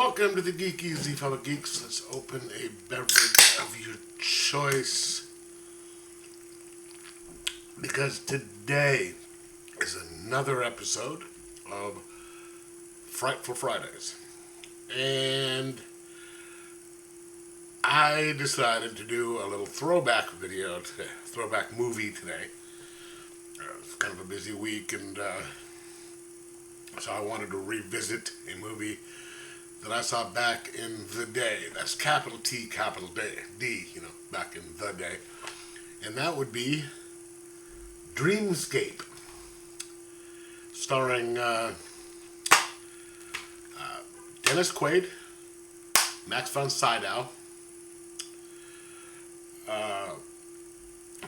Welcome to the Geekies, the fellow geeks. Let's open a beverage of your choice. Because today is another episode of Frightful Fridays. And I decided to do a little throwback video today, throwback movie today. It's kind of a busy week, and so I wanted to revisit a movie that I saw back in the day. That's capital T, capital D, back in the day. And that would be Dreamscape, starring Dennis Quaid, Max von Sydow,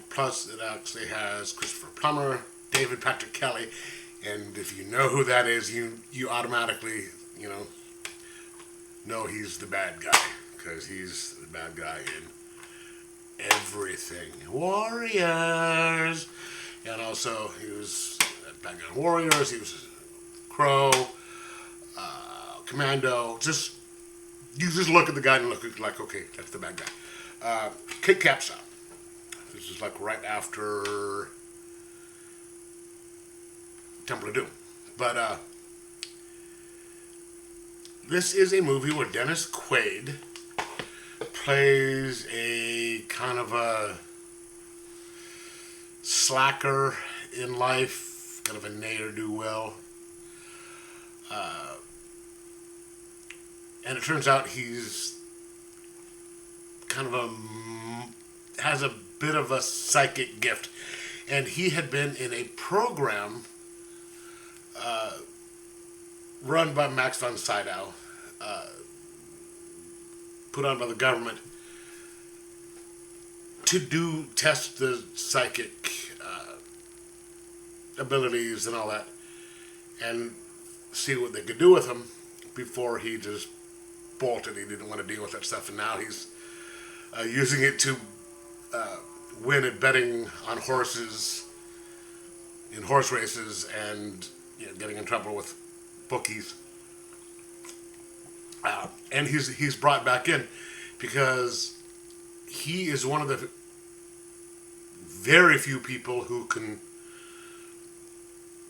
plus it actually has Christopher Plummer, David Patrick Kelly, and if you know who that is, you automatically, know he's the bad guy, because he's the bad guy in everything. Warriors! And also, he was a bad guy in Warriors, he was Crow, Commando. You just look at the guy and look like, okay, that's the bad guy. Kit Capshaw. This is like right after Temple of Doom. But, this is a movie where Dennis Quaid plays a kind of a slacker in life, kind of a ne'er-do-well. And it turns out he's kind of has a bit of a psychic gift. And he had been in a program run by Max von Sydow, put on by the government to test the psychic abilities and all that, and see what they could do with him before he just bolted. He didn't want to deal with that stuff, and now he's using it to win at betting on horses in horse races, and getting in trouble with bookies. And he's brought back in because he is one of the very few people who can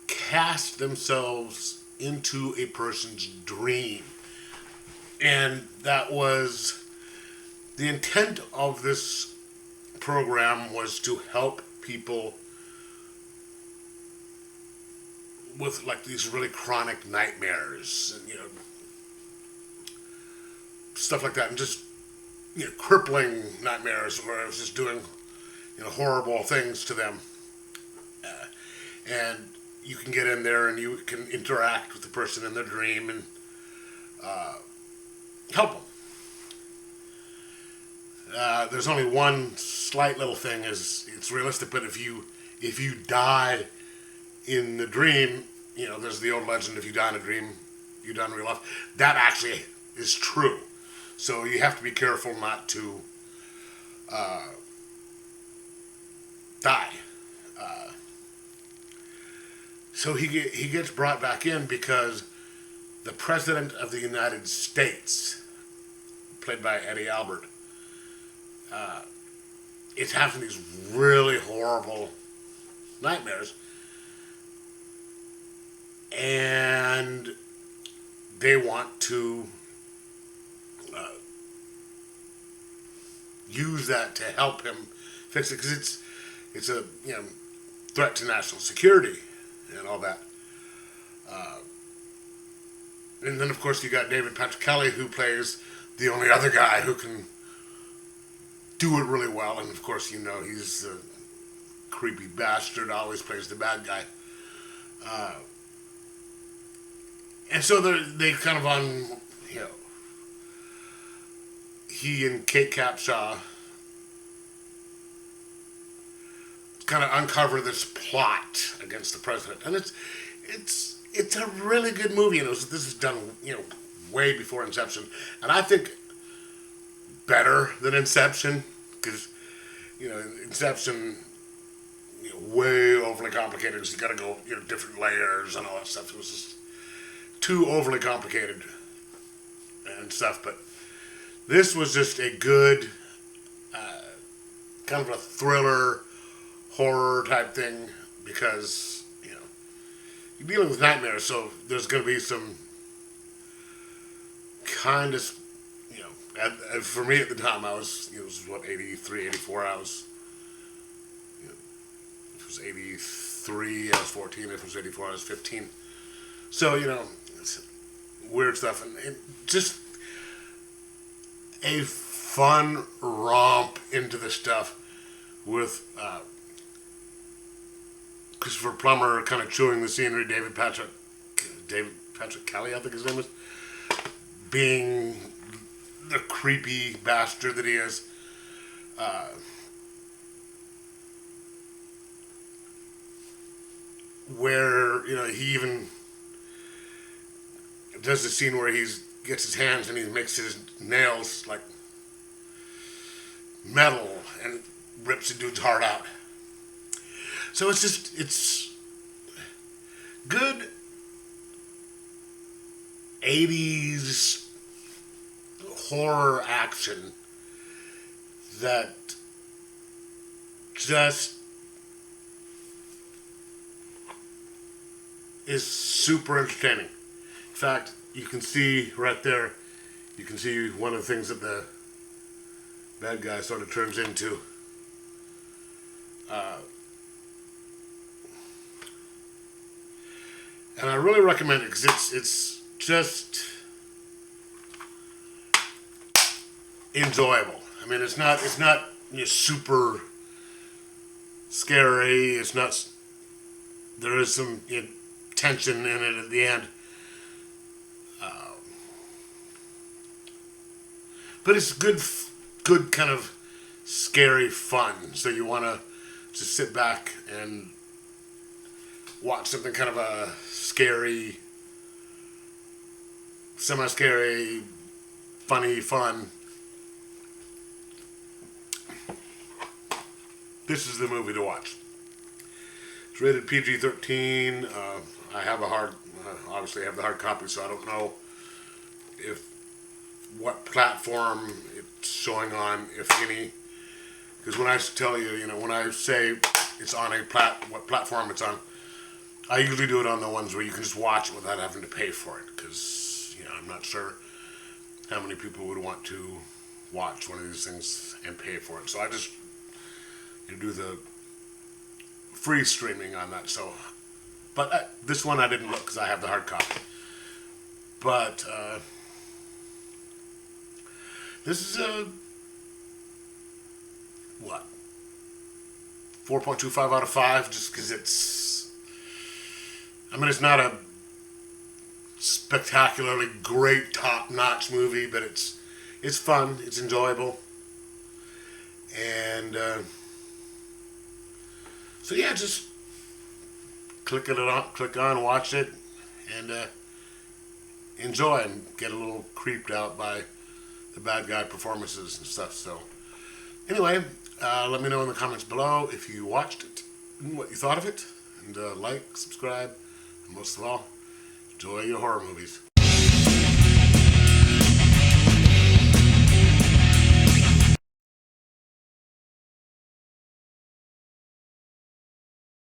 cast themselves into a person's dream. And that was the intent of this program, was to help people with like these really chronic nightmares and stuff like that, and just crippling nightmares where it was just doing horrible things to them. And you can get in there and you can interact with the person in their dream and help them. There's only one slight little thing: is it's realistic, but if you die in the dream, there's the old legend, if you die in a dream, you die in real life. That actually is true. So you have to be careful not to die. So he gets brought back in because the President of the United States, played by Eddie Albert, is having these really horrible nightmares. And they want to use that to help him fix it, because it's a threat to national security and all that. And then of course you got David Patrick Kelly, who plays the only other guy who can do it really well, and of course he's the creepy bastard, always plays the bad guy. And so they kind of he and Kate Capshaw kind of uncover this plot against the president, and it's a really good movie. This is done way before Inception, and I think better than Inception, because Inception way overly complicated. So you got to go different layers and all that stuff. It was just too overly complicated. and stuff, but this was just a good kind of a thriller, horror type thing, because, you know, you're dealing with nightmares, so there's going to be some kind of, you know, for me at the time, I was, you know, this was what, 83, 84, I was, you know, if it was 83, I was 14, if it was 84, I was 15, so, you know, it's weird stuff, and just a fun romp into the stuff with Christopher Plummer kind of chewing the scenery, David Patrick Kelly, I think his name is, being the creepy bastard that he is. Where, you know, he even does the scene where he gets his hands and he makes his nails like metal and rips a dude's heart out. So it's good 80s horror action that just is super entertaining. In fact, you can see right there, you can see one of the things that the bad guy sort of turns into. And I really recommend it because it's just enjoyable. I mean, it's not you know, super scary. It's not. There is some, you know, tension in it at the end. But it's good kind of scary fun. So you want to just sit back and watch something kind of a scary, semi-scary, funny, fun. This is the movie to watch. It's rated PG-13. I have obviously have the hard copy, so I don't know what platform it's showing on, if any. Because when I tell you, you know, when I say it's on what platform it's on, I usually do it on the ones where you can just watch it without having to pay for it. Because, you know, I'm not sure how many people would want to watch one of these things and pay for it. So I just do the free streaming on that. So, but this one I didn't look because I have the hard copy. But this is a 4.25 out of 5, just because it's, I mean, it's not a spectacularly great top-notch movie, but it's fun, it's enjoyable, and so yeah, just click on, watch it, and enjoy, and get a little creeped out by the bad guy performances and stuff. So anyway, let me know in the comments below if you watched it and what you thought of it, and like, subscribe, and most of all, enjoy your horror movies.